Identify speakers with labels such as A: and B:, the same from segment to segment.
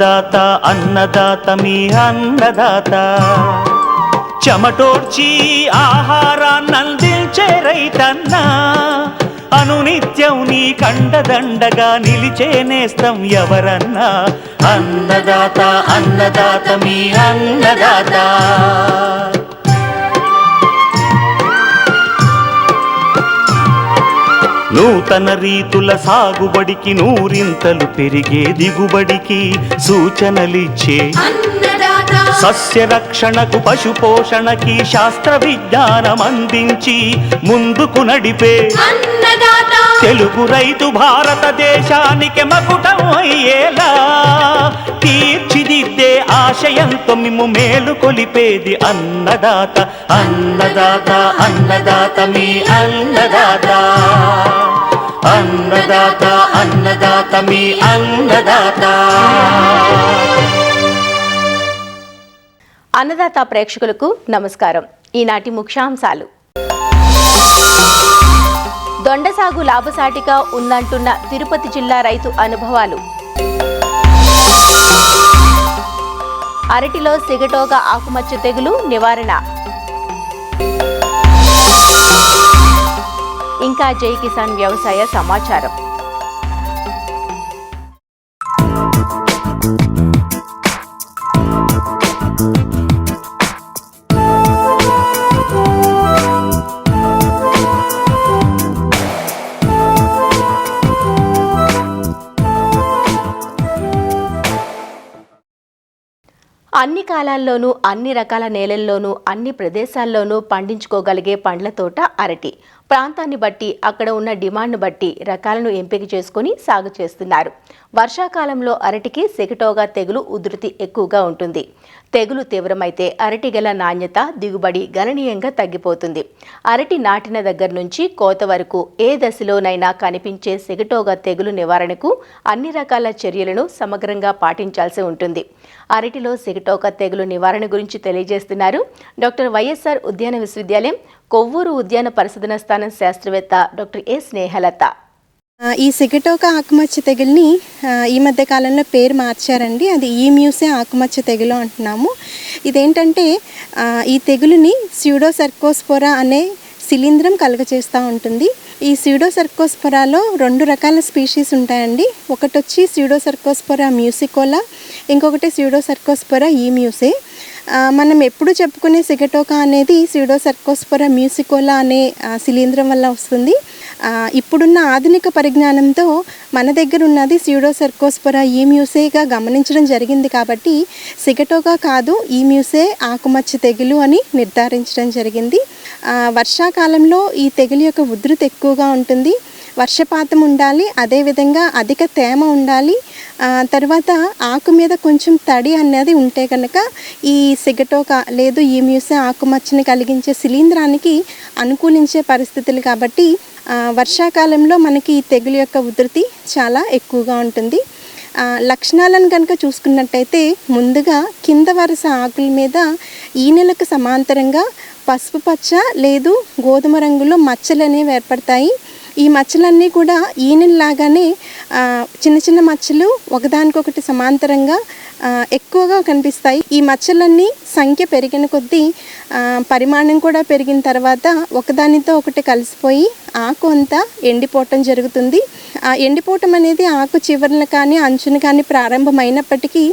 A: అన్నదాత అన్నదాత మీ అన్నదాత చెమటోడ్చి ఆహారాన్నందించే రైతన్నా అనునిత్యం నీ కండదండగా నిలిచే నేస్తం ఎవరన్నా అన్నదాత అన్నదాత మీ అన్నదాత నూతన రీతుల సాగుబడికి నూరింతలు పెరిగే దిగుబడికి సూచనలిచ్చే సస్య రక్షణకు పశు పోషణకి శాస్త్ర విజ్ఞానం అందించి ముందుకు నడిపే తెలుగు రైతు భారతదేశానికి మకుటం అయ్యేలా తీర్చిదిద్దే ఆశయంతో మిమ్ము మేలు కొలిపేది అన్నదాత అన్నదాత అన్నదాత మీ అన్నదాత అన్నదాత అన్నదాత మీ అన్నదాత.
B: అన్నదాత ప్రేక్షకులకు నమస్కారం. ఈనాటి ముఖ్యాంశాలు: దొండ సాగు లాభసాటిగా ఉందంటున్న తిరుపతి జిల్లా రైతు అనుభవాలు, అరటిలో సిగటోగా ఆకుమచ్చ తెగులు నివారణ, ఇంకా జై కిసాన్ వ్యవసాయ సమాచారం. అన్ని కాలాల్లోనూ అన్ని రకాల నేలల్లోనూ అన్ని ప్రదేశాల్లోనూ పండించుకోగలిగే పండ్ల తోట అరటి. ప్రాంతాన్ని బట్టి అక్కడ ఉన్న డిమాండ్ను బట్టి రకాలను ఎంపిక చేసుకుని సాగు చేస్తున్నారు. వర్షాకాలంలో అరటికి సిగటోగా తెగులు ఉధృతి ఎక్కువగా ఉంటుంది. తెగులు తీవ్రమైతే అరటి గల నాణ్యత దిగుబడి గణనీయంగా తగ్గిపోతుంది. అరటి నాటిన దగ్గర నుంచి కోత వరకు ఏ దశలోనైనా కనిపించే సిగటోగా తెగులు నివారణకు అన్ని రకాల చర్యలను సమగ్రంగా పాటించాల్సి ఉంటుంది. అరటిలో సిగటోగా తెగులు నివారణ గురించి తెలియజేస్తున్నారు డాక్టర్ వైఎస్ఆర్ ఉద్యాన విశ్వవిద్యాలయం కొవ్వూరు ఉద్యాన పరిశోధన స్థానం శాస్త్రవేత్త డాక్టర్ ఏ స్నేహలత.
C: ఈ సిగటోకా ఆకుమచ్చ తెగుల్ని ఈ మధ్య కాలంలో పేరు మార్చారండి. అది ఈమ్యూసే ఆకుమచ్చ తెగులు అంటున్నాము. ఇదేంటంటే ఈ తెగులుని స్యూడోసర్కోస్పోరా అనే శిలీంధ్రం కలుగచేస్తూ ఉంటుంది. ఈ స్యూడోసర్కోస్పోరాలో 2 రకాల స్పీషీస్ ఉంటాయండి. ఒకటి వచ్చి స్యూడోసర్కోస్పోరా మ్యూసికోలా, ఇంకొకటి స్యూడోసర్కోస్పోరా ఈమ్యూసే. మనం ఎప్పుడు చెప్పుకునే సిగటోకా అనేది స్యూడోసర్కోస్పోరా మ్యూసికోలా అనే శిలీంధ్రం వల్ల వస్తుంది. ఇప్పుడున్న ఆధునిక పరిజ్ఞానంతో మన దగ్గర ఉన్నది స్యూడోసర్కోస్పోరా ఈమ్యూసేగా గమనించడం జరిగింది. కాబట్టి సిగటోకా కాదు, ఈమ్యూసే ఆకుమచ్చ తెగులు అని నిర్ధారించడం జరిగింది. వర్షాకాలంలో ఈ తెగులు యొక్క ఉధృతి ఎక్కువగా ఉంటుంది. వర్షపాతం ఉండాలి, అదేవిధంగా అధిక తేమ ఉండాలి, తర్వాత ఆకు మీద కొంచెం తడి అనేది ఉంటే కనుక ఈ సిగటోకా లేదు ఈమ్యూసే ఆకుమచ్చని కలిగించే శిలీంధ్రానికి అనుకూలించే పరిస్థితులు. కాబట్టి వర్షాకాలంలో మనకి ఈ తెగులు యొక్క ఉధృతి చాలా ఎక్కువగా ఉంటుంది. లక్షణాలను కనుక చూసుకున్నట్టయితే ముందుగా కింద వరుస ఆకుల మీద ఈనెలకు సమాంతరంగా పసుపు పచ్చ లేదు గోధుమ రంగులో మచ్చలు అనేవి ఏర్పడతాయి. ఈ మచ్చలన్నీ కూడా ఈనెల్లాగానే చిన్న చిన్న మచ్చలు ఒకదానికొకటి సమాంతరంగా ఎక్కువగా కనిపిస్తాయి. ఈ మచ్చలన్నీ సంఖ్య పెరిగిన కొద్దీ పరిమాణం కూడా పెరిగిన తర్వాత ఒకదానితో ఒకటి కలిసిపోయి ఆకు అంతా ఎండిపోవటం జరుగుతుంది. ఎండిపోవటం అనేది ఆకు చివరన కానీ అంచున కానీ ప్రారంభమైనప్పటికీ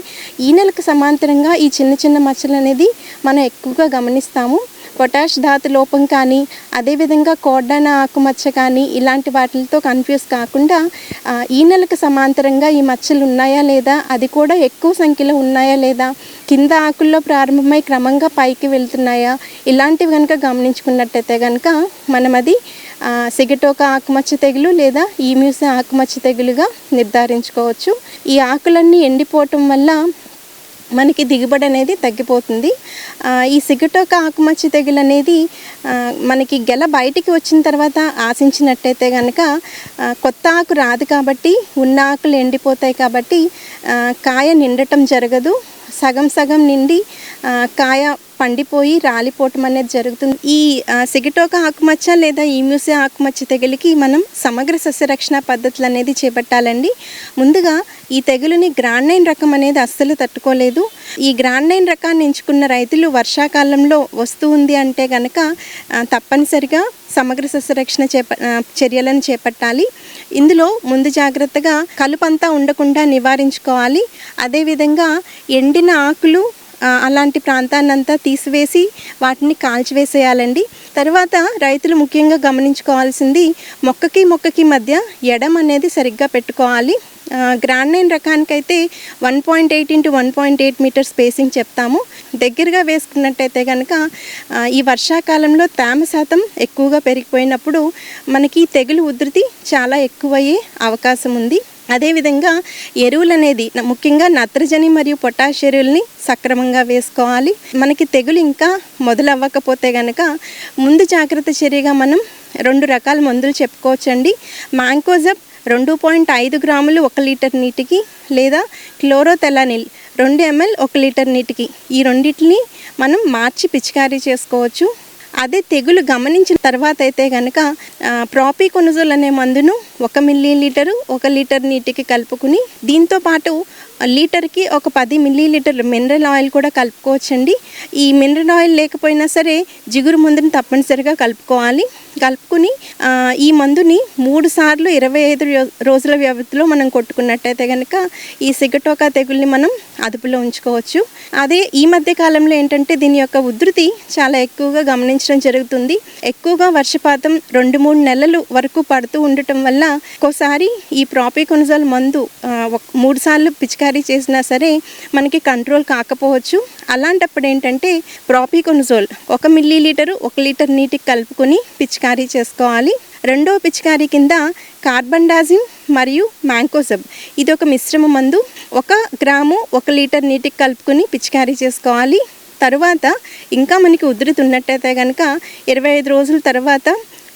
C: ఈనెలకు సమాంతరంగా ఈ చిన్న చిన్న మచ్చలు అనేది మనం ఎక్కువగా గమనిస్తాము. పొటాష్ ధాతు లోపం కానీ అదేవిధంగా కోడ్డాన ఆకుమచ్చ కానీ ఇలాంటి వాటితో కన్ఫ్యూజ్ కాకుండా ఈనెలకు సమాంతరంగా ఈ మచ్చలు ఉన్నాయా లేదా, అది కూడా ఎక్కువ సంఖ్యలో ఉన్నాయా లేదా, కింద ఆకుల్లో ప్రారంభమై క్రమంగా పైకి వెళ్తున్నాయా, ఇలాంటివి కనుక గమనించుకున్నట్టయితే కనుక మనం అది సిగటోకా ఆకుమచ్చ తెగులు లేదా ఈమ్యూసే ఆకుమచ్చ తెగులుగా నిర్ధారించుకోవచ్చు. ఈ ఆకులన్నీ ఎండిపోవటం వల్ల మనకి దిగుబడి అనేది తగ్గిపోతుంది. ఈ సిగటోకా ఆకుమచ్చ తెగులు అనేది మనకి గెల బయటికి వచ్చిన తర్వాత ఆశించినట్టయితే కనుక కొత్త ఆకు రాదు కాబట్టి ఉన్న ఆకులు ఎండిపోతాయి కాబట్టి కాయ నిండటం జరగదు. సగం సగం నిండి కాయ పండిపోయి రాలిపోవటం అనేది జరుగుతుంది. ఈ సిగటోక ఆకుమచ్చ లేదా ఈమ్యూసే ఆకుమచ్చ తెగులుకి మనం సమగ్ర సస్యరక్షణ పద్ధతులు అనేది చేపట్టాలండి. ముందుగా ఈ తెగులుని గ్రాండ్ నైన్ రకం అనేది అస్సలు తట్టుకోలేదు. ఈ గ్రాండ్ నైన్ రకాన్ని ఎంచుకున్న రైతులు వర్షాకాలంలో వస్తూ ఉంది అంటే కనుక తప్పనిసరిగా సమగ్ర సస్యరక్షణ చర్యలను చేపట్టాలి. ఇందులో ముందు జాగ్రత్తగా కలుపంతా ఉండకుండా నివారించుకోవాలి. అదేవిధంగా ఎండిన ఆకులు అలాంటి ప్రాంతాన్నంతా తీసివేసి వాటిని కాల్చివేసేయాలండి. తర్వాత రైతులు ముఖ్యంగా గమనించుకోవాల్సింది మొక్కకి మధ్య ఎడం అనేది సరిగ్గా పెట్టుకోవాలి. గ్రాండ్ నైన్ రకానికైతే 1.8 × 1.8 మీటర్ స్పేసింగ్ చెప్తాము. దగ్గరగా వేసుకున్నట్టయితే కనుక ఈ వర్షాకాలంలో తేమ శాతం ఎక్కువగా పెరిగిపోయినప్పుడు మనకి తెగులు ఉధృతి చాలా ఎక్కువయ్యే అవకాశం ఉంది. అదేవిధంగా ఎరువులు అనేది ముఖ్యంగా నత్రజని మరియు పొటాష్ ఎరువుల్ని సక్రమంగా వేసుకోవాలి. మనకి తెగులు ఇంకా మొదలవ్వకపోతే కనుక ముందు జాగ్రత్త చర్యగా మనం 2 రకాల మందులు చెప్పుకోవచ్చండి. మ్యాంకోజబ్ 2.5 గ్రాములు 1 లీటర్ నీటికి, లేదా క్లోరోథెలానిల్ 2 ml 1 లీటర్ నీటికి, ఈ రెండింటిని మనం మార్చి పిచికారీ చేసుకోవచ్చు. అదే తెగులు గమనించిన తర్వాత అయితే కనుక ప్రాపికొనజోల్ అనే మందును 1 మిల్లీలీటరు 1 లీటర్ నీటికి కలుపుకుని, దీంతో పాటు లీటర్కి ఒక 10 మిల్లీలీటర్లు మినరల్ ఆయిల్ కూడా కలుపుకోవచ్చండి. ఈ మినరల్ ఆయిల్ లేకపోయినా సరే జిగురు మందుని తప్పనిసరిగా కలుపుకోవాలి. కలుపుకుని ఈ మందుని 3 సార్లు 25 రోజుల వ్యవధిలో మనం కొట్టుకున్నట్టయితే కనుక ఈ సిగటోకా తెగుల్ని మనం అదుపులో ఉంచుకోవచ్చు. అదే ఈ మధ్య కాలంలో ఏంటంటే దీని యొక్క ఉధృతి చాలా ఎక్కువగా గమనించడం జరుగుతుంది. ఎక్కువగా వర్షపాతం 2-3 నెలలు వరకు పడుతూ ఉండటం వల్ల ఒక్కోసారి ఈ ప్రాపికొనజోల్ మందు 3 సార్లు పిచికారీ చేసినా సరే మనకి కంట్రోల్ కాకపోవచ్చు. అలాంటప్పుడు ఏంటంటే ప్రాపికొనజోల్ 1 మిల్లీలీటరు 1 లీటర్ నీటికి కలుపుకొని పిచికారీ చేసుకోవాలి. రెండో పిచికారీ కింద కార్బండాజిమ్ మరియు మ్యాంకోజబ్, ఇది ఒక మిశ్రమ మందు 1 గ్రాము 1 లీటర్ నీటికి కలుపుకొని పిచికారీ చేసుకోవాలి. తరువాత ఇంకా మనకి ఉధృతి ఉన్నట్టయితే కనుక 25 రోజుల తర్వాత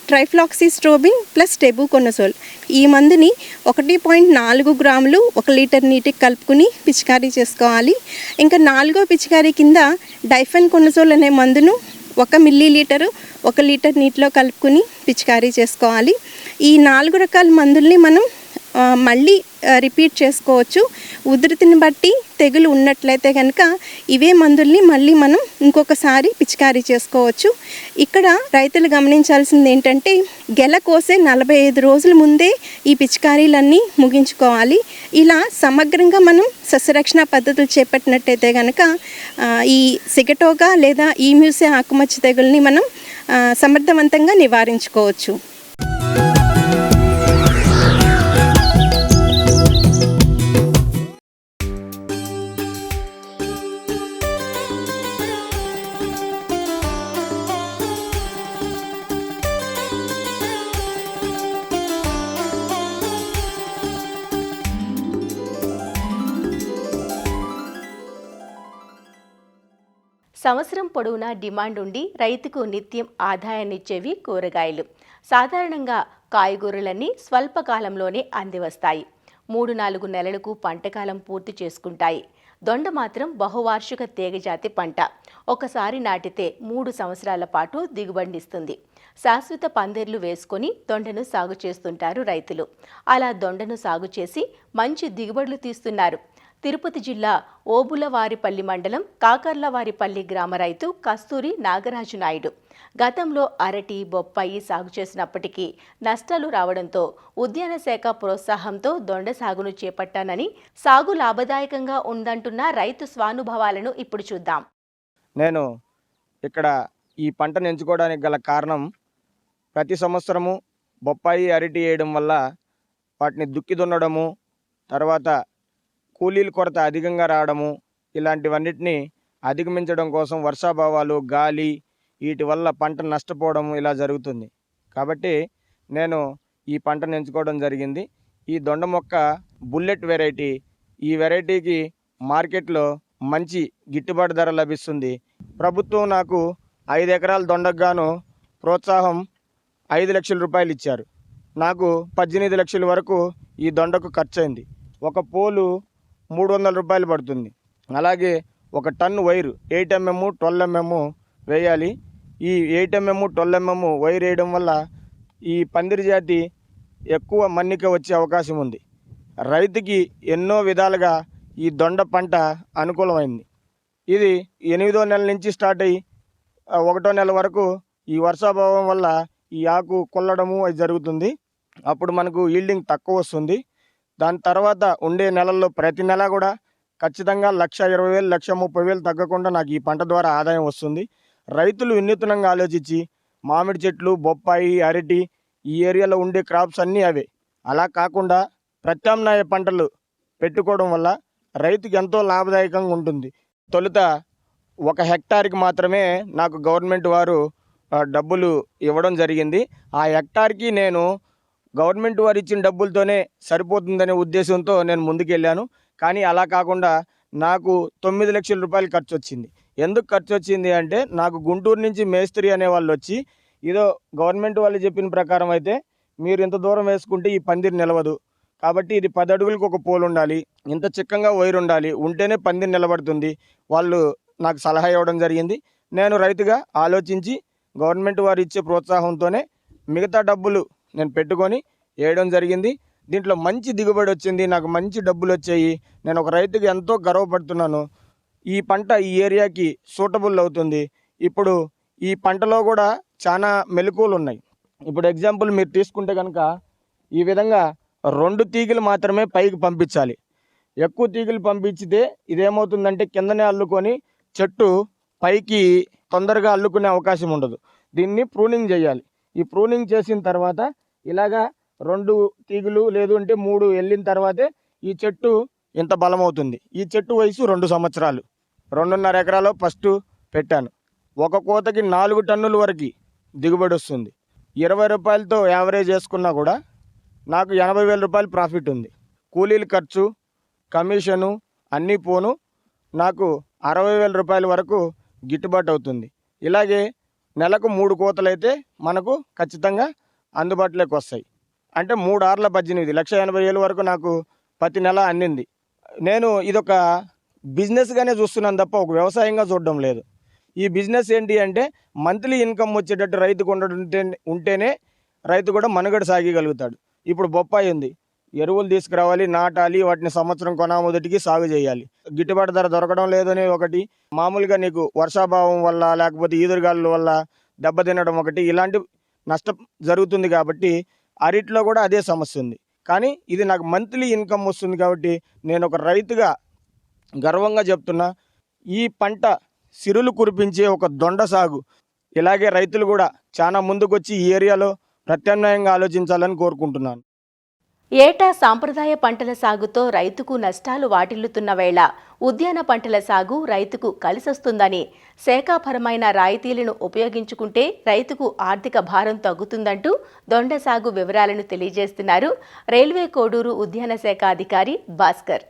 C: ట్రైఫ్లాక్సిస్ట్రోబిన్ ప్లస్ టెబుకొనజోల్, ఈ మందుని 1.4 గ్రాములు 1 లీటర్ నీటికి కలుపుకుని పిచికారీ చేసుకోవాలి. ఇంకా 4వ పిచికారీ కింద డైఫెన్కొనజోల్ అనే మందును 1 మిల్లీలీటరు 1 లీటర్ నీటిలో కలుపుకుని పిచికారీ చేసుకోవాలి. ఈ 4 రకాల మందుల్ని మనం మళ్ళీ రిపీట్ చేసుకోవచ్చు. ఉధృతిని బట్టి తెగులు ఉన్నట్లయితే కనుక ఇవే మందుల్ని మళ్ళీ మనం ఇంకొకసారి పిచికారీ చేసుకోవచ్చు. ఇక్కడ రైతులు గమనించాల్సింది ఏంటంటే గెల కోసే 45 రోజుల ముందే ఈ పిచికారీలన్నీ ముగించుకోవాలి. ఇలా సమగ్రంగా మనం సస్యరక్షణ పద్ధతులు చేపట్టినట్టయితే కనుక ఈ సిగటోకా లేదా ఈమ్యూసే ఆకుమచ్చ తెగుల్ని మనం సమర్థవంతంగా నివారించుకోవచ్చు.
B: సంవత్సరం పొడవునా డిమాండ్ ఉండి రైతుకు నిత్యం ఆదాయాన్నిచ్చేవి కూరగాయలు. సాధారణంగా కాయగూరలన్నీ స్వల్పకాలంలోనే అందివస్తాయి. 3-4 నెలలకు పంటకాలం పూర్తి చేసుకుంటాయి. దొండ మాత్రం బహువార్షిక తీగజాతి పంట. ఒకసారి నాటితే 3 సంవత్సరాల పాటు దిగుబడినిస్తుంది. శాశ్వత పందిర్లు వేసుకొని దొండను సాగు చేస్తుంటారు రైతులు. అలా దొండను సాగు చేసి మంచి దిగుబడులు తీస్తున్నారు. తిరుపతి జిల్లా ఓబులవారిపల్లి మండలం కాకర్లవారిపల్లి గ్రామ రైతు కస్తూరి నాగరాజు నాయుడు గతంలో అరటి, బొప్పాయి సాగు చేసినప్పటికీ నష్టాలు రావడంతో ఉద్యాన శాఖ ప్రోత్సాహంతో దొండ సాగును చేపట్టానని, సాగు లాభదాయకంగా ఉందంటున్న రైతు స్వానుభవాలను ఇప్పుడు చూద్దాం.
D: నేను ఇక్కడ ఈ పంటను ఎంచుకోవడానికి గల కారణం, ప్రతి సంవత్సరము బొప్పాయి, అరటి వేయడం వల్ల వాటిని దుక్కి దున్నడము, తర్వాత కూలీల కొరత అధికంగా రావడము, ఇలాంటివన్నిటిని అధిగమించడం కోసం వర్షాభావాలు, గాలి, వీటి వల్ల పంట నష్టపోవడం ఇలా జరుగుతుంది. కాబట్టి నేను ఈ పంటను ఎంచుకోవడం జరిగింది. ఈ దొండ మొక్క బుల్లెట్ వెరైటీ. ఈ వెరైటీకి మార్కెట్లో మంచి గిట్టుబాటు ధర లభిస్తుంది. ప్రభుత్వం నాకు 5 ఎకరాల దొండకు గాను ప్రోత్సాహం 5 లక్షల రూపాయలు ఇచ్చారు. నాకు 18 లక్షల వరకు ఈ దొండకు ఖర్చు అయింది. ఒక పోలు 300 రూపాయలు పడుతుంది. అలాగే ఒక టన్ను వైరు 8 mm 12 mm వేయాలి. ఈ 8 mm 12 mm వైర్ వేయడం వల్ల ఈ పందిరి జాతి ఎక్కువ మన్నిక వచ్చే అవకాశం ఉంది. రైతుకి ఎన్నో విధాలుగా ఈ దొండ పంట అనుకూలమైంది. ఇది 8వ నెల నుంచి స్టార్ట్ అయ్యి 1వ నెల వరకు ఈ వర్షాభావం వల్ల ఈ ఆకు కొల్లడము అది జరుగుతుంది. అప్పుడు మనకు ఈల్డింగ్ తక్కువ వస్తుంది. దాని తర్వాత ఉండే నెలల్లో ప్రతి నెల కూడా ఖచ్చితంగా 1,20,000 1,30,000 తగ్గకుండా నాకు ఈ పంట ద్వారా ఆదాయం వస్తుంది. రైతులు వినూత్నంగా ఆలోచించి మామిడి చెట్లు, బొప్పాయి, అరటి ఈ ఏరియాలో ఉండే క్రాప్స్ అన్నీ అవే. అలా కాకుండా ప్రత్యామ్నాయ పంటలు పెట్టుకోవడం వల్ల రైతుకి ఎంతో లాభదాయకంగా ఉంటుంది. తొలుత 1 హెక్టార్కి మాత్రమే నాకు గవర్నమెంట్ వారు డబ్బులు ఇవ్వడం జరిగింది. ఆ హెక్టార్కి నేను గవర్నమెంట్ వారు ఇచ్చిన డబ్బులతోనే సరిపోతుందనే ఉద్దేశంతో నేను ముందుకెళ్ళాను. కానీ అలా కాకుండా నాకు 9 లక్షల రూపాయలు ఖర్చు వచ్చింది. ఎందుకు ఖర్చు వచ్చింది అంటే నాకు గుంటూరు నుంచి మేస్త్రి అనే వాళ్ళు వచ్చి ఏదో గవర్నమెంట్ వాళ్ళు చెప్పిన ప్రకారం అయితే మీరు ఇంత దూరం వేసుకుంటే ఈ పందిరి నిలవదు, కాబట్టి ఇది 10 అడుగులకు ఒక పోల్ ఉండాలి, ఇంత చిక్కంగా వైర్ ఉండాలి, ఉంటేనే పందిరి నిలబడుతుంది. వాళ్ళు నాకు సలహా ఇవ్వడం జరిగింది. నేను రైతుగా ఆలోచించి గవర్నమెంట్ వారు ఇచ్చే ప్రోత్సాహంతోనే మిగతా డబ్బులు నేను పెట్టుకొని వేయడం జరిగింది. దీంట్లో మంచి దిగుబడి వచ్చింది, నాకు మంచి డబ్బులు వచ్చాయి. నేను ఒక రైతుగా ఎంతో గర్వపడుతున్నాను. ఈ పంట ఈ ఏరియాకి సూటబుల్ అవుతుంది. ఇప్పుడు ఈ పంటలో కూడా చాలా మెలకువలు ఉన్నాయి. ఇప్పుడు ఎగ్జాంపుల్ మీరు తీసుకుంటే కనుక ఈ విధంగా 2 తీగలు మాత్రమే పైకి పంపించాలి. ఎక్కువ తీగలు పంపించితే ఇదేమవుతుందంటే కిందనే అల్లుకొని చెట్టు పైకి తొందరగా అల్లుకునే అవకాశం ఉండదు. దీన్ని ప్రూనింగ్ చేయాలి. ఈ ప్రూనింగ్ చేసిన తర్వాత ఇలాగా 2 తీగలు లేదు అంటే 3 వెళ్ళిన తర్వాతే ఈ చెట్టు ఇంత బలమవుతుంది. ఈ చెట్టు వయసు 2 సంవత్సరాలు. 2.5 ఎకరాలో ఫస్ట్ పెట్టాను. ఒక కోతకి 4 టన్నుల వరకు దిగుబడి వస్తుంది. 20 రూపాయలతో యావరేజ్ చేసుకున్నా కూడా నాకు 80,000 రూపాయలు ప్రాఫిట్ ఉంది. కూలీల ఖర్చు, కమిషను అన్నీ పోను నాకు 60,000 రూపాయల వరకు గిట్టుబాటు అవుతుంది. ఇలాగే నెలకు 3 కోతలైతే మనకు ఖచ్చితంగా అందుబాటులోకి వస్తాయి. అంటే 3 ఆర్ల 18 1,80,000 వరకు నాకు ప్రతి నెల అందింది. నేను ఇదొక బిజినెస్గానే చూస్తున్నాను తప్ప ఒక వ్యవసాయంగా చూడడం లేదు. ఈ బిజినెస్ ఏంటి అంటే మంత్లీ ఇన్కమ్ వచ్చేటట్టు రైతుకు ఉంటేనే రైతు కూడా మనుగడ సాగగలుగుతాడు. ఇప్పుడు బొప్పాయి ఉంది, ఎరువులు తీసుకురావాలి, నాటాలి, వాటిని సంవత్సరం కొనామొదటికి సాగు చేయాలి. గిట్టుబాటు ధర దొరకడం లేదనే ఒకటి, మామూలుగా నీకు వర్షాభావం వల్ల లేకపోతే ఈదురుగాలుల వల్ల దెబ్బతినడం ఒకటి, ఇలాంటి నష్టం జరుగుతుంది. కాబట్టి అరటిలో కూడా అదే సమస్య ఉంది. కానీ ఇది నాకు మంత్లీ ఇన్కమ్ వస్తుంది కాబట్టి నేను ఒక రైతుగా గర్వంగా చెప్తున్నా. ఈ పంట సిరులు కురిపించే ఒక దొండ సాగు ఇలాగే రైతులు కూడా చాలా ముందుకొచ్చి ఈ ఏరియాలో ప్రత్యామ్నాయంగా ఆలోచించాలని కోరుకుంటున్నాను.
B: ఏటా సాంప్రదాయ పంటల సాగుతో రైతుకు నష్టాలు వాటిల్లుతున్న వేళ ఉద్యాన పంటల సాగు రైతుకు కలిసొస్తుందని, శాఖాపరమైన రాయితీలను ఉపయోగించుకుంటే రైతుకు ఆర్థిక భారం తగ్గుతుందంటూ దొండ సాగు వివరాలను తెలియజేస్తున్నారు రైల్వే కోడూరు ఉద్యాన శాఖ అధికారి భాస్కర్.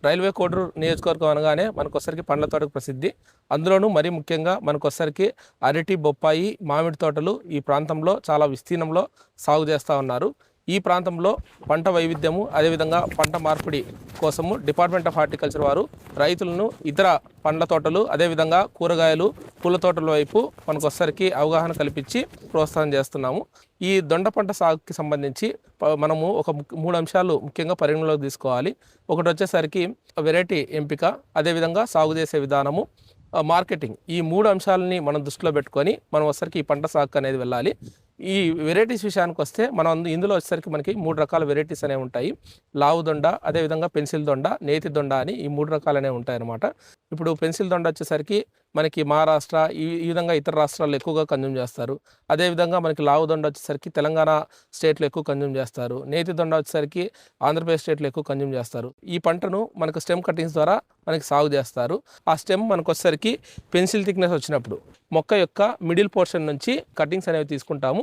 E: రైల్వే కోడూరు నియోజకవర్గం అనగానే మనకొసరికి పండ్ల తోటకు ప్రసిద్ధి. అందులోనూ మరీ ముఖ్యంగా మనకొసరికి అరటి, బొప్పాయి, మామిడి తోటలు ఈ ప్రాంతంలో చాలా విస్తీర్ణంలో సాగు చేస్తూ ఉన్నారు. ఈ ప్రాంతంలో పంట వైవిధ్యము అదేవిధంగా పంట మార్పిడి కోసము డిపార్ట్మెంట్ ఆఫ్ హార్టికల్చర్ వారు రైతులను ఇతర పండ్ల తోటలు అదేవిధంగా కూరగాయలు, పూల తోటల వైపు మనకొసరికి అవగాహన కల్పించి ప్రోత్సాహం చేస్తున్నాము. ఈ దొండ పంట సాగుకి సంబంధించి మనము ఒక 3 అంశాలు ముఖ్యంగా పరిగణలోకి తీసుకోవాలి. ఒకటి వచ్చేసరికి వెరైటీ ఎంపిక, అదేవిధంగా సాగు చేసే విధానము, మార్కెటింగ్. ఈ 3 అంశాలని మనం దృష్టిలో పెట్టుకొని మనం వచ్చేసరికి ఈ పంట సాగు అనేది వెళ్ళాలి. ఈ వెరైటీస్ విషయానికి వస్తే మనం ఇందులో వచ్చేసరికి మనకి 3 రకాల వెరైటీస్ అనేవి ఉంటాయి. లావు దొండ, అదేవిధంగా పెన్సిల్ దొండ, నేతి దొండ అని ఈ 3 రకాలు అనేవి ఉంటాయి అన్నమాట. ఇప్పుడు పెన్సిల్ దొండ వచ్చేసరికి మనకి మహారాష్ట్ర ఈ విధంగా ఇతర రాష్ట్రాల్లో ఎక్కువగా కన్జ్యూమ్ చేస్తారు. అదేవిధంగా మనకి లావు దొండ వచ్చేసరికి తెలంగాణ స్టేట్లో ఎక్కువ కన్జ్యూమ్ చేస్తారు. నేతి దొండ వచ్చేసరికి ఆంధ్రప్రదేశ్ స్టేట్లో ఎక్కువ కన్జ్యూమ్ చేస్తారు. ఈ పంటను మనకు స్టెమ్ కటింగ్స్ ద్వారా మనకి సాగు చేస్తారు. ఆ స్టెమ్ మనకు వచ్చేసరికి పెన్సిల్ థిక్నెస్ వచ్చినప్పుడు మొక్క యొక్క మిడిల్ పోర్షన్ నుంచి కటింగ్స్ అనేవి తీసుకుంటాము.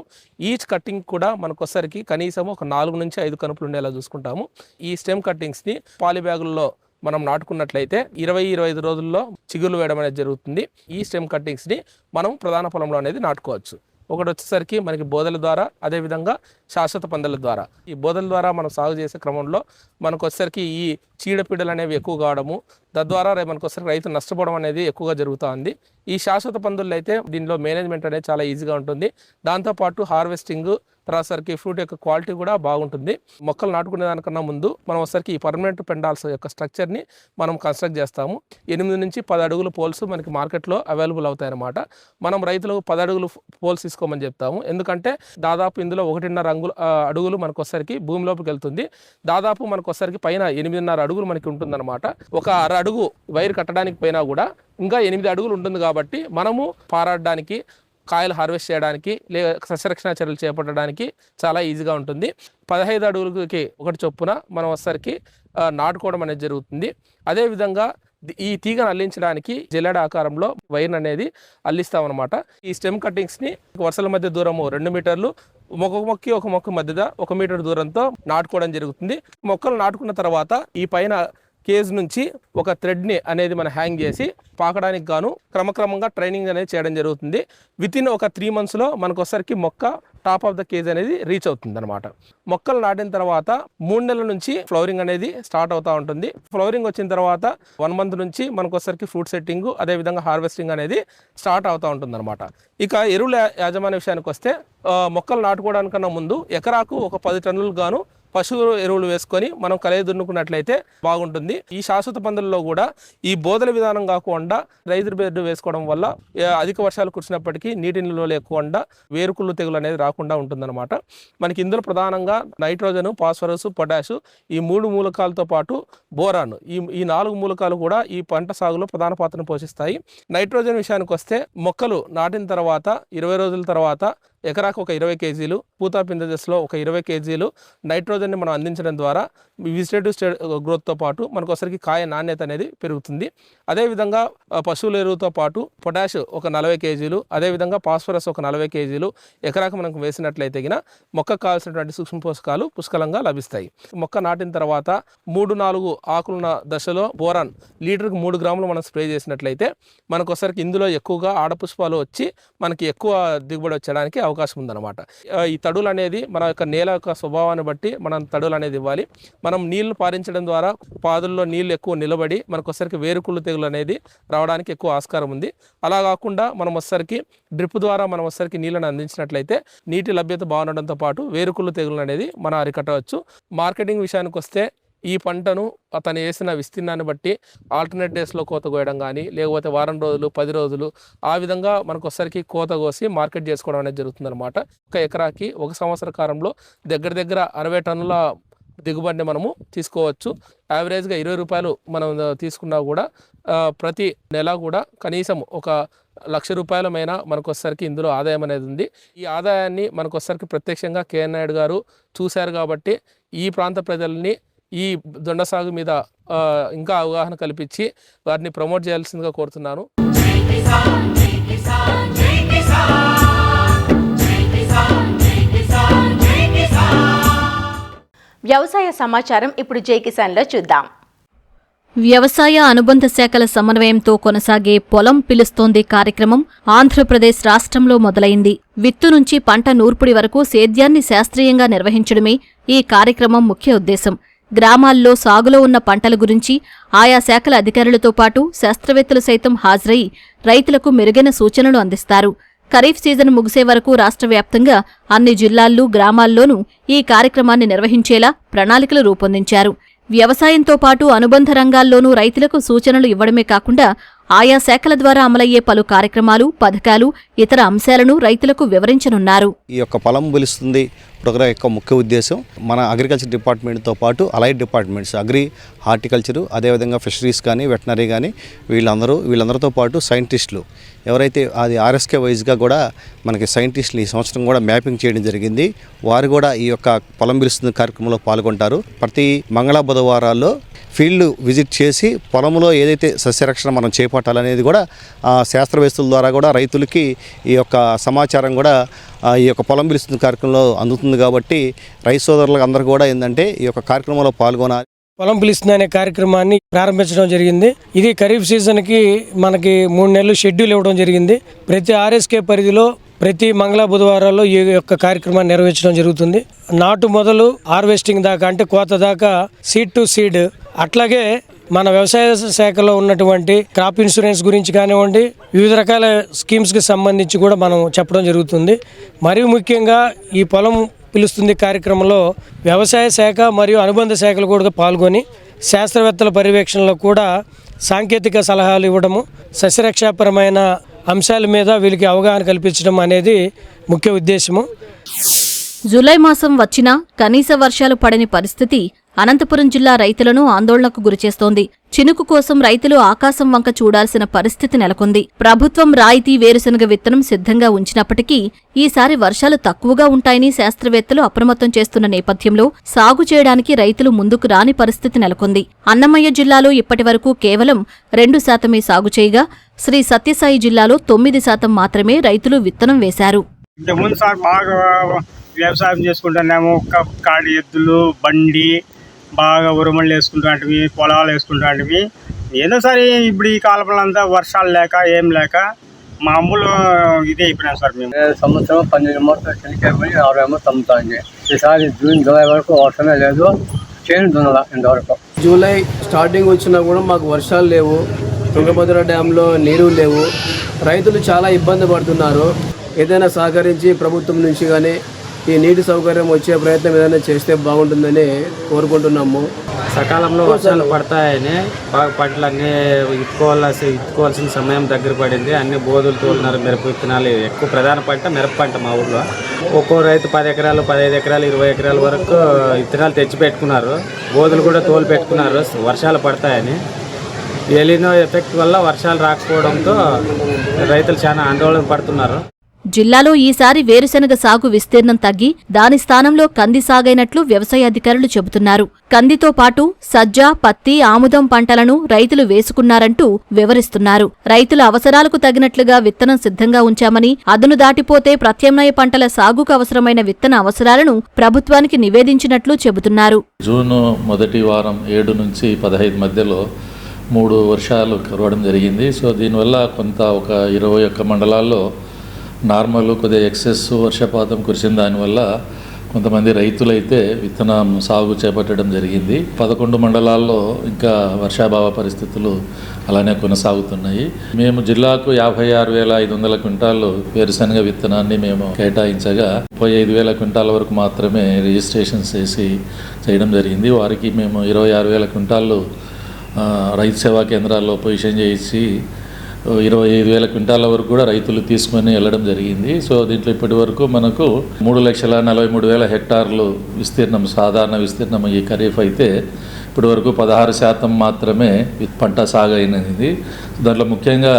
E: ఈచ్ కటింగ్ కూడా మనకు వచ్చేసరికి కనీసం ఒక 4 నుంచి 5 కనుపులు ఉండేలా చూసుకుంటాము. ఈ స్టెమ్ కటింగ్స్ని పాలిబ్యాగుల్లో మనం నాటుకున్నట్లయితే 20-25 రోజుల్లో చిగుర్లు వేయడం అనేది జరుగుతుంది. ఈ స్టెమ్ కట్టింగ్స్ని మనం ప్రధాన పొలంలో అనేది నాటుకోవచ్చు. ఒకటి వచ్చేసరికి మనకి బోధల ద్వారా, అదేవిధంగా శాశ్వత పందుల ద్వారా. ఈ బోధల ద్వారా మనం సాగు చేసే క్రమంలో మనకు వచ్చేసరికి ఈ చీడపీడలు అనేవి ఎక్కువ కావడము, తద్వారా మనకు వచ్చేసరికి రైతు నష్టపోవడం అనేది ఎక్కువగా జరుగుతూ ఉంది. ఈ శాశ్వత పందుల్లో అయితే దీనిలో మేనేజ్మెంట్ అనేది చాలా ఈజీగా ఉంటుంది. దాంతోపాటు హార్వెస్టింగ్, తర్వాతసరికి ఫ్రూట్ యొక్క క్వాలిటీ కూడా బాగుంటుంది. మొక్కలు నాటుకునే దానికన్నా ముందు మనం ఒకసారికి ఈ పర్మనెంట్ పెండాల్స్ యొక్క స్ట్రక్చర్ని మనం కన్స్ట్రక్ట్ చేస్తాము. 8 నుంచి 10 అడుగుల పోల్స్ మనకి మార్కెట్లో అవైలబుల్ అవుతాయి అన్నమాట. మనం రైతులకు 10 అడుగులు పోల్స్ తీసుకోమని చెప్తాము. ఎందుకంటే దాదాపు ఇందులో 1.5 అడుగులు మనకు వచ్చేసరికి భూమిలోకి వెళ్తుంది. దాదాపు మనకు వచ్చేసరికి పైన 8.5 అడుగులు మనకి ఉంటుందన్నమాట. ఒక అర అడుగు వైర్ కట్టడానికి పోయినా కూడా ఇంకా 8 అడుగులు ఉంటుంది కాబట్టి మనము పారాడడానికి, కాయలు హార్వెస్ట్ చేయడానికి, లేదా సస్యరక్షణ చర్యలు చేపట్టడానికి చాలా ఈజీగా ఉంటుంది. 15 అడుగులకి ఒకటి చొప్పున మనం వచ్చేసరికి నాటుకోవడం అనేది జరుగుతుంది. అదేవిధంగా ఈ తీగను అల్లించడానికి జల్లెడ ఆకారంలో వైర్ అనేది అల్లిస్తాం అనమాట. ఈ స్టెమ్ కట్టింగ్స్ని వరుసల మధ్య దూరము 2 మీటర్లు, ఒక మొక్క మధ్య 1 మీటర్ దూరంతో నాటుకోవడం జరుగుతుంది. మొక్కలు నాటుకున్న తర్వాత ఈ పైన కేజ్ నుంచి ఒక థ్రెడ్ని అనేది మనం హ్యాంగ్ చేసి పాకడానికి గాను క్రమక్రమంగా ట్రైనింగ్ అనేది చేయడం జరుగుతుంది. వితిన్ ఒక 3 మంత్స్లో మనకు ఒకసారికి మొక్క టాప్ ఆఫ్ ద కేజ్ అనేది రీచ్ అవుతుంది అనమాట. మొక్కలు నాటిన తర్వాత 3 నెలల నుంచి ఫ్లవరింగ్ అనేది స్టార్ట్ అవుతూ ఉంటుంది. ఫ్లవరింగ్ వచ్చిన తర్వాత 1 మంత్ నుంచి మనకు ఒకసారికి ఫ్రూట్ సెట్టింగ్, అదేవిధంగా హార్వెస్టింగ్ అనేది స్టార్ట్ అవుతూ ఉంటుంది అనమాట. ఇక ఎరువుల యాజమాన్య విషయానికి వస్తే మొక్కలు నాటుకోవడానికన్నా ముందు ఎకరాకు ఒక 10 టన్నులు గాను పశువు ఎరువులు వేసుకొని మనం కలయి దున్నుకున్నట్లయితే బాగుంటుంది. ఈ శాశ్వత పందులలో కూడా ఈ బోధల విధానం కాకుండా రైతు బెడ్ వేసుకోవడం వల్ల అధిక వర్షాలు కురిసినప్పటికీ నీటి నిల్వలు ఎక్కువ వేరుకుళ్ళు తెగులు అనేది రాకుండా ఉంటుందన్నమాట. మనకి ఇందులో ప్రధానంగా నైట్రోజన్, ఫాస్ఫరస్, పొటాషు ఈ 3 మూలకాలతో పాటు బోరాన్, ఈ 4 మూలకాలు కూడా ఈ పంట సాగులో ప్రధాన పాత్రను పోషిస్తాయి. నైట్రోజన్ విషయానికి వస్తే మొక్కలు నాటిన తర్వాత 20 రోజుల తర్వాత ఎకరాకు ఒక 20 కేజీలు, పూతా పిందె దశలో ఒక 20 కేజీలు నైట్రోజన్ని మనం అందించడం ద్వారా వెజిటేటివ్ గ్రోత్తో పాటు మనకు ఒకసారికి కాయ నాణ్యత అనేది పెరుగుతుంది. అదేవిధంగా పశువుల ఎరువుతో పాటు పొటాష్ ఒక 40 కేజీలు, అదేవిధంగా ఫాస్ఫరస్ ఒక 40 కేజీలు ఎకరాకు మనకు వేసినట్లయితే మొక్కకు కావాల్సినటువంటి సూక్ష్మ పోషకాలు పుష్కలంగా లభిస్తాయి. మొక్క నాటిన తర్వాత 3-4 ఆకులున్న దశలో బోరాన్ లీటర్కి 3 గ్రాములు మనం స్ప్రే చేసినట్లయితే మనకు ఒకసారికి ఇందులో ఎక్కువగా ఆడపుష్పాలు వచ్చి మనకి ఎక్కువ దిగుబడి వచ్చడానికి అవకాశం ఉందన్నమాట. ఈ తడులు అనేది మన యొక్క నేల యొక్క స్వభావాన్ని బట్టి మనం తడులు అనేది ఇవ్వాలి. మనం నీళ్లు పారించడం ద్వారా పాదుల్లో నీళ్లు ఎక్కువ నిలబడి మనకు ఒకసారికి వేరుకుళ్ళు తెగులు అనేది రావడానికి ఎక్కువ ఆస్కారం ఉంది. అలా కాకుండా మనం ఒకసారికి డ్రిప్ ద్వారా మనం ఒకసారికి నీళ్ళని అందించినట్లయితే నీటి లభ్యత బాగుండడంతో పాటు వేరుకుళ్ళు తెగులు అనేది మనం అరికట్టవచ్చు. మార్కెటింగ్ విషయానికి వస్తే ఈ పంటను అతను వేసిన విస్తీర్ణాన్ని బట్టి ఆల్టర్నేట్ డేస్లో కోత కోయడం కానీ, లేకపోతే వారం రోజులు, 10 రోజులు ఆ విధంగా మనకు ఒకసారికి కోత కోసి మార్కెట్ చేసుకోవడం అనేది జరుగుతుందన్నమాట. ఒక ఎకరాకి 1 సంవత్సర కాలంలో దగ్గర 60 టన్నుల దిగుబడిని మనము తీసుకోవచ్చు. యావరేజ్గా 20 రూపాయలు మనం తీసుకున్నా కూడా ప్రతి నెల కూడా కనీసం ఒక 1,00,000 రూపాయలమైనా మనకు వచ్చేసరికి ఇందులో ఆదాయం అనేది ఉంది. ఈ ఆదాయాన్ని మనకు వచ్చేసరికి ప్రత్యక్షంగా కేఎన్ నాయుడు గారు చూశారు కాబట్టి ఈ ప్రాంత ప్రజల్ని ఈ దొండ సాగు మీద ఇంకా అవగాహన కల్పించి వారిని ప్రమోట్ చేయాల్సిందిగా కోరుతున్నాను.
B: వ్యవసాయ సమాచారం ఇప్పుడు జై కిసాన్లో చూద్దాం.
F: వ్యవసాయ అనుబంధ శాఖల సమన్వయంతో కొనసాగే పొలం పిలుస్తోంది కార్యక్రమం ఆంధ్రప్రదేశ్ రాష్ట్రంలో మొదలైంది. విత్తు నుంచి పంట నూర్పుడి వరకు సేద్యాన్ని శాస్త్రీయంగా నిర్వహించడమే ఈ కార్యక్రమం ముఖ్య ఉద్దేశం. గ్రామాల్లో సాగులో ఉన్న పంటల గురించి ఆయా శాఖల అధికారులతో పాటు శాస్త్రవేత్తలు సైతం హాజరై రైతులకు మెరుగైన సూచనలు అందిస్తారు. ఖరీఫ్ సీజన్ ముగిసే వరకు రాష్ట్ర వ్యాప్తంగా అన్ని జిల్లాల్లో, గ్రామాల్లోనూ ఈ కార్యక్రమాన్ని నిర్వహించేలా ప్రణాళికలు రూపొందించారు. వ్యవసాయంతో పాటు అనుబంధ రంగాల్లోనూ రైతులకు సూచనలు ఇవ్వడమే కాకుండా ఆయా శాఖల ద్వారా అమలయ్యే పలు కార్యక్రమాలు, పథకాలు, ఇతర అంశాలను రైతులకు వివరించనున్నారు.
G: ఈ యొక్క పొలం పిలుస్తుంది ప్రోగ్రాం యొక్క ముఖ్య ఉద్దేశం మన అగ్రికల్చర్ డిపార్ట్మెంట్తో పాటు అలైడ్ డిపార్ట్మెంట్స్, అగ్రి, హార్టికల్చరు, అదేవిధంగా ఫిషరీస్ కానీ, వెటనరీ కానీ వీళ్ళందరితో పాటు సైంటిస్టులు ఎవరైతే అది ఆర్ఎస్కే వైజ్గా కూడా మనకి సైంటిస్టులు ఈ సంవత్సరం కూడా మ్యాపింగ్ చేయడం జరిగింది. వారు కూడా ఈ యొక్క పొలం పిలుస్తుంది కార్యక్రమంలో పాల్గొంటారు. ప్రతి మంగళ బుధవారాల్లో ఫీల్డ్ విజిట్ చేసి పొలంలో ఏదైతే సస్యరక్షణ మనం చేపట్టాలనేది కూడా శాస్త్రవేత్తల ద్వారా కూడా రైతులకి ఈ యొక్క సమాచారం కూడా ఈ యొక్క పొలం పిలుస్తుంది కార్యక్రమంలో అందుతుంది. కాబట్టి రైతు సోదరులకు అందరూ కూడా ఏంటంటే ఈ యొక్క కార్యక్రమంలో పాల్గొనాలి.
H: పొలం పిలుస్తుంది అనే కార్యక్రమాన్ని ప్రారంభించడం జరిగింది. ఇది ఖరీఫ్ సీజన్కి మనకి 3 నెలలు షెడ్యూల్ ఇవ్వడం జరిగింది. ప్రతి ఆర్ఎస్కే పరిధిలో ప్రతి మంగళ బుధవారాల్లో ఈ యొక్క కార్యక్రమాన్ని నిర్వహించడం జరుగుతుంది. నాటు మొదలు హార్వెస్టింగ్ దాకా, అంటే కోత దాకా, సీడ్ టు సీడ్. అట్లాగే మన వ్యవసాయ శాఖలో ఉన్నటువంటి క్రాప్ ఇన్సూరెన్స్ గురించి కానివ్వండి, వివిధ రకాల స్కీమ్స్కి సంబంధించి కూడా మనం చెప్పడం జరుగుతుంది. మరియు ముఖ్యంగా ఈ పొలం పిలుస్తుంది కార్యక్రమంలో వ్యవసాయ శాఖ మరియు అనుబంధ శాఖలు కూడా పాల్గొని శాస్త్రవేత్తల పర్యవేక్షణలో కూడా సాంకేతిక సలహాలు ఇవ్వడము, సస్యరక్షాపరమైన అంశాల మీద వీళ్ళకి అవగాహన కల్పించడం అనేది ముఖ్య ఉద్దేశము.
F: జూలై మాసం వచ్చినా కనీస వర్షాలు పడని పరిస్థితి అనంతపురం జిల్లా రైతులను ఆందోళనకు గురిచేస్తోంది. చినుకు కోసం రైతులు ఆకాశం వంక చూడాల్సిన పరిస్థితి నెలకొంది. ప్రభుత్వం రాయితీ వేరుశనగ విత్తనం సిద్ధంగా ఉంచినప్పటికీ ఈసారి వర్షాలు తక్కువగా ఉంటాయని శాస్త్రవేత్తలు అప్రమత్తం చేస్తున్న నేపథ్యంలో సాగు చేయడానికి రైతులు ముందుకు రాని పరిస్థితి నెలకొంది. అన్నమయ్య జిల్లాలో ఇప్పటివరకు కేవలం 2% సాగు చేయగా శ్రీ సత్యసాయి జిల్లాలో 9% మాత్రమే రైతులు విత్తనం వేశారు.
I: ఇంతకుముందు సార్ బాగా వ్యవసాయం చేసుకుంటున్నాము. కాడి ఎద్దులు, బండి, బాగా ఉరుమళ్ళు వేసుకుంటాంటివి, పొలాలు వేసుకుంటాంటివి. ఏదో సరే ఇప్పుడు ఈ కాలంలో అంతా వర్షాలు లేక ఏం లేక మామూలు ఇదే అయిపోయినాం సార్. మేము
J: సంవత్సరం 12 మూటలు చెనికాయ 60 మూటలు అమ్ముతాండి. ఈసారి జూన్ జూలై వరకు వర్షమే లేదు, చేను దున్నల ఇంతవరకు.
K: జూలై స్టార్టింగ్ వచ్చినా కూడా మాకు వర్షాలు లేవు, తుంగభద్ర డ్యాంలో నీరు లేవు, రైతులు చాలా ఇబ్బంది పడుతున్నారు. ఏదైనా సహకరించి ప్రభుత్వం నుంచి కానీ ఈ నీటి సౌకర్యం వచ్చే ప్రయత్నం ఏదైనా చేస్తే బాగుంటుందని కోరుకుంటున్నాము.
L: సకాలంలో వర్షాలు పడతాయని బాగా పంటలన్నీ ఇత్తుకోవాల్సిన సమయం దగ్గర పడింది. అన్ని బోధులు తోలినారు. మిరప విత్తనాలు ఎక్కువ ప్రధాన పంట మిరప పంట మా ఊళ్ళో. ఒక్కో రైతు 10 ఎకరాలు, 15 ఎకరాలు, 20 ఎకరాల వరకు విత్తనాలు తెచ్చి పెట్టుకున్నారు. బోధులు కూడా తోలు పెట్టుకున్నారు వర్షాలు పడతాయని. ఎలినో ఎఫెక్ట్ వల్ల వర్షాలు రాకపోవడంతో రైతులు చాలా ఆందోళన పడుతున్నారు.
F: జిల్లాలో ఈసారి వేరుశనగ సాగు విస్తీర్ణం తగ్గి దాని స్థానంలో కంది సాగైనట్లు వ్యవసాయ అధికారులు చెబుతున్నారు. కందితో పాటు సజ్జ, పత్తి, ఆముదం పంటలను రైతులు వేసుకున్నారంటూ వివరిస్తున్నారు. రైతుల అవసరాలకు తగినట్లుగా విత్తనం సిద్ధంగా ఉంచామని, అదును దాటిపోతే ప్రత్యామ్నాయ పంటల సాగుకు అవసరమైన విత్తన అవసరాలను ప్రభుత్వానికి నివేదించినట్లు చెబుతున్నారు.
M: జూన్ మొదటి వారం 7 నుంచి 15 మధ్యలో 3 వర్షాలు కురవడం జరిగింది. సో దీనివల్ల కొంత ఒక 21 మండలాల్లో నార్మల్ కొద్దిగా ఎక్సెస్ వర్షపాతం కురిసిన దానివల్ల కొంతమంది రైతులైతే విత్తనం సాగు చేపట్టడం జరిగింది. 11 మండలాల్లో ఇంకా వర్షాభావ పరిస్థితులు అలానే కొనసాగుతున్నాయి. మేము జిల్లాకు 56,500 క్వింటాలు వేరుశనగ విత్తనాన్ని మేము కేటాయించగా 35,000 క్వింటాల వరకు మాత్రమే రిజిస్ట్రేషన్స్ చేయడం జరిగింది. వారికి మేము 26,000 క్వింటాలు రైతు సేవా కేంద్రాల్లో పొజిషన్ చేసి 25,000 క్వింటాల వరకు కూడా రైతులు తీసుకొని వెళ్ళడం జరిగింది. సో దీంట్లో ఇప్పటి వరకు మనకు 3,43,000 హెక్టార్లు విస్తీర్ణం, సాధారణ విస్తీర్ణం ఈ ఖరీఫ్ అయితే ఇప్పటి వరకు 16% మాత్రమే పంట సాగైనది. దాంట్లో ముఖ్యంగా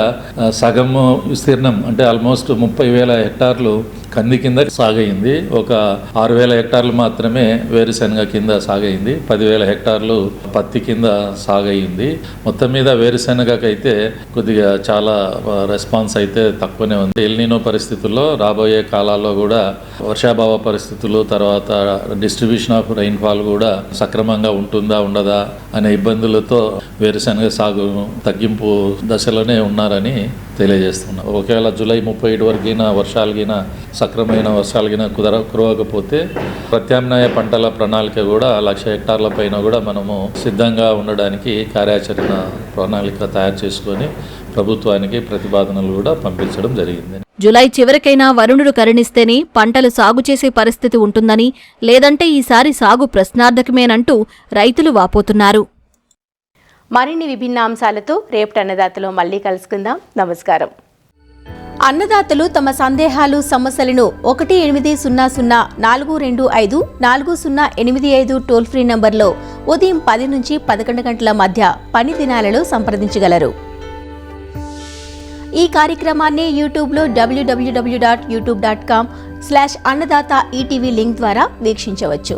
M: సగం విస్తీర్ణం అంటే ఆల్మోస్ట్ 30,000 హెక్టార్లు కంది కింద సాగైంది. ఒక 6,000 హెక్టార్లు మాత్రమే వేరుశనగ కింద సాగైంది. 10,000 హెక్టార్లు పత్తి కింద సాగైంది. మొత్తం మీద వేరుశనగకైతే కొద్దిగా చాలా రెస్పాన్స్ అయితే తక్కువనే ఉంది. ఎల్నినో పరిస్థితుల్లో రాబోయే కాలాల్లో కూడా వర్షాభావ పరిస్థితులు, తర్వాత డిస్ట్రిబ్యూషన్ ఆఫ్ రైన్ఫాల్ కూడా సక్రమంగా ఉంటుందా ఉండదా అనే ఇబ్బందులతో వేరుశనగ సాగు తగ్గింపు దశలోనే ఉన్నారని తెలియజేస్తున్నాం. ఒకవేళ జూలై 31 వరకైనా వర్షాలగిన సక్రమైన వర్షాలగిన కురవకపోతే ప్రత్యామ్నాయ పంటల ప్రణాళిక కూడా 1,00,000 హెక్టార్ల పైన కూడా మనము సిద్ధంగా ఉండడానికి కార్యాచరణ ప్రణాళిక తయారు చేసుకొని ప్రభుత్వానికి ప్రతిపాదనలు కూడా పంపించడం జరిగింది.
F: జూలై చివరికైనా వరుణుడు కరుణిస్తేనే పంటలు సాగు చేసే పరిస్థితి ఉంటుందని, లేదంటే ఈసారి సాగు ప్రశ్నార్థకమేనంటూ రైతులు వాపోతున్నారు.
B: మరిన్ని విభిన్న అంశాలతో రేపటి అన్నదాతలో మళ్ళీ కలుసుకుందాం. నమస్కారం. అన్నదాతలు తమ సందేహాలు, సమస్యలను 1800-425-4085 టోల్ ఫ్రీ నంబర్లో ఉదయం 10 నుంచి 11 గంటల మధ్య పని దినాలలో సంప్రదించగలరు. ఈ కార్యక్రమాన్ని యూట్యూబ్లో www.youtube.com/అన్నదాత ఈటీవీ లింక్ ద్వారా వీక్షించవచ్చు.